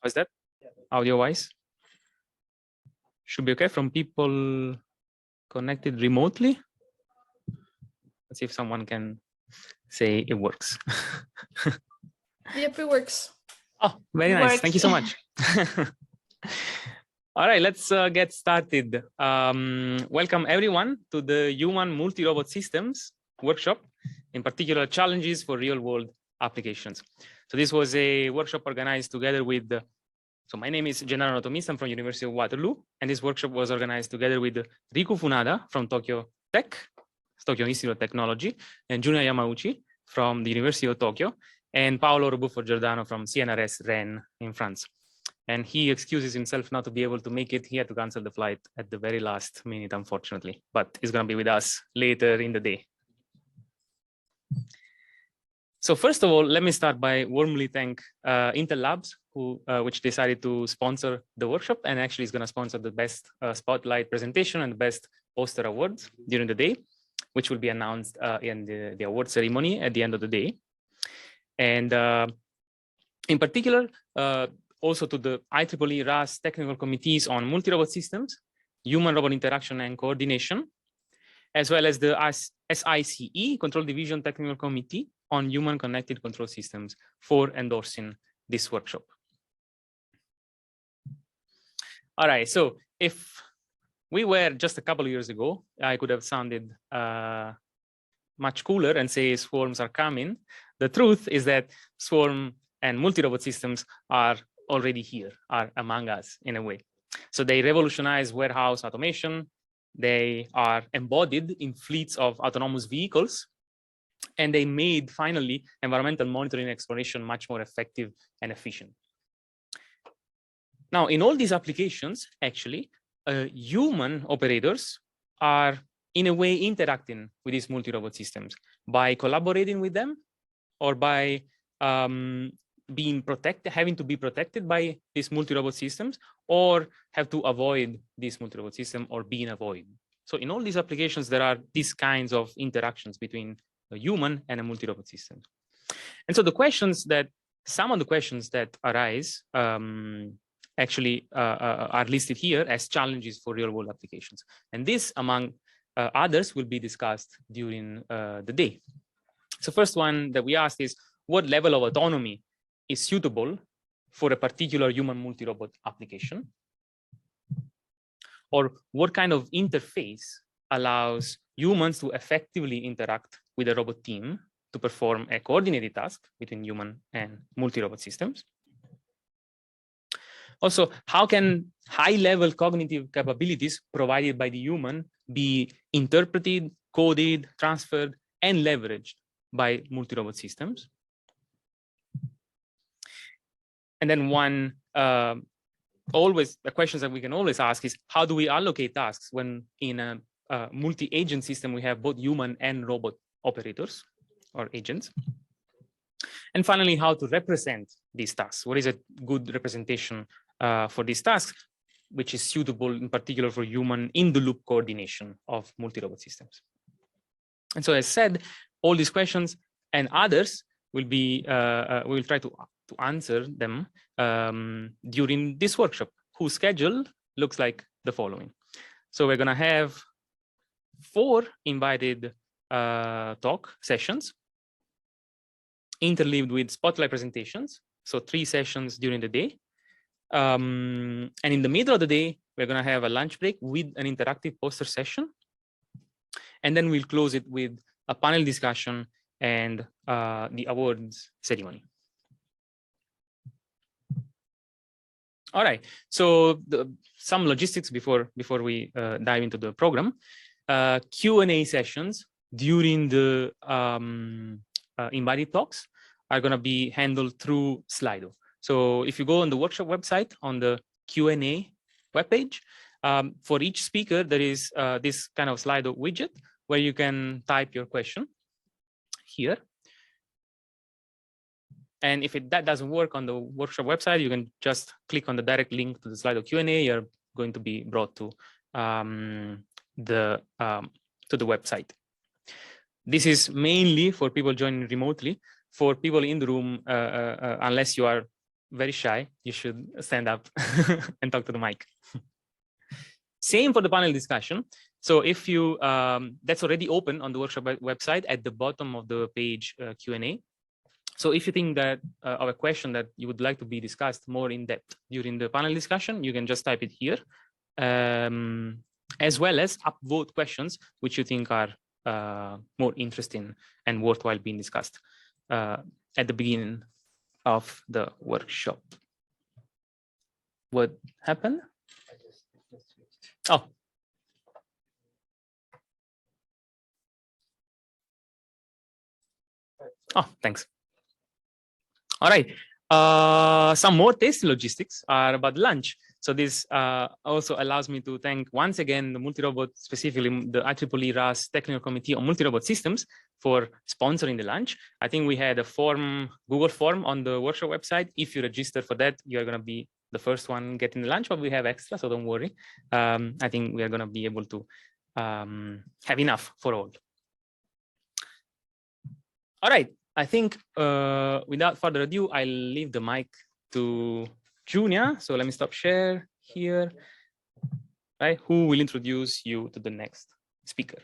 How's that? Audio-wise? Should be okay from people connected remotely. Let's see if someone can say it works. Yep, it works. Oh, very nice. Thank you so much. All right, let's get started. Welcome everyone to the Human Multi-Robot Systems workshop, in particular challenges for real-world applications. So this was a workshop organized together with, so my name is Gennaro Anatomista, I'm from University of Waterloo, and this workshop was organized together with Riku Funada from Tokyo Tech, Tokyo Institute of Technology, and Junya Yamauchi from the University of Tokyo, and Paolo Robuffo Giordano from CNRS Rennes in France. And he excuses himself not to be able to make it. He had to cancel the flight at the very last minute, unfortunately, but he's going to be with us later in the day. So first of all, let me start by warmly thank Intel Labs, which decided to sponsor the workshop and actually is going to sponsor the best spotlight presentation and the best poster awards during the day, which will be announced in the award ceremony at the end of the day. And in particular, also to the IEEE RAS technical committees on multi-robot systems, human-robot interaction and coordination, as well as the SICE Control Division Technical Committee on Human Connected Control Systems for endorsing this workshop. All right, so if we were just a couple of years ago, I could have sounded much cooler and say swarms are coming. The truth is that swarm and multi-robot systems are already here, are among us in a way. So they revolutionize warehouse automation. They are embodied in fleets of autonomous vehicles. And they made, finally, environmental monitoring and exploration much more effective and efficient. Now, in all these applications, actually, human operators are, in a way, interacting with these multi-robot systems by collaborating with them or by being protected, having to be protected by these multi-robot systems, or have to avoid this multi-robot system or being avoided. So in all these applications, there are these kinds of interactions between a human and a multi-robot system. And so the questions that, some of the questions that arise actually are listed here as challenges for real-world applications. And this, among others, will be discussed during the day. So first one that we asked is, what level of autonomy is suitable for a particular human multi-robot application? Or what kind of interface allows humans to effectively interact with a robot team to perform a coordinated task between human and multi-robot systems? Also, how can high-level cognitive capabilities provided by the human be interpreted, coded, transferred, and leveraged by multi-robot systems? And then one the questions that we can always ask is, how do we allocate tasks when in a multi-agent system we have both human and robot operators or agents? And finally, how to represent these tasks? What is a good representation for these tasks, which is suitable in particular for human in-the-loop coordination of multi-robot systems? And so, as said, all these questions and others will be, we will try to answer them during this workshop, whose schedule looks like the following. So we're going to have 4 invited talk sessions, interleaved with spotlight presentations. So 3 sessions during the day. And in the middle of the day, we're going to have a lunch break with an interactive poster session. And then we'll close it with a panel discussion and the awards ceremony. All right, so some logistics before we dive into the program. Q&A sessions during the invited talks are going to be handled through Slido. So if you go on the workshop website on the Q&A webpage, for each speaker, there is this kind of Slido widget where you can type your question here. And if that doesn't work on the workshop website, you can just click on the direct link to the Slido Q&A. You're going to be brought to the website. This is mainly for people joining remotely. For people in the room, unless you are very shy, you should stand up and talk to the mic. Same for the panel discussion. So if you, that's already open on the workshop website at the bottom of the page, Q&A. So if you think that of a question that you would like to be discussed more in depth during the panel discussion, you can just type it here, as well as upvote questions which you think are more interesting and worthwhile being discussed at the beginning of the workshop. What happened? Oh. Oh, thanks. All right. Some more tasty logistics are about lunch. So this also allows me to thank once again the Multirobot, specifically the IEEE RAS Technical Committee on Multirobot Systems for sponsoring the lunch. I think we had a form, Google form on the workshop website. If you register for that, you're going to be the first one getting the lunch, but we have extra, so don't worry. I think we are going to be able to have enough for all. All right. I think without further ado, I'll leave the mic to Junia. So let me stop share here, right? Who will introduce you to the next speaker?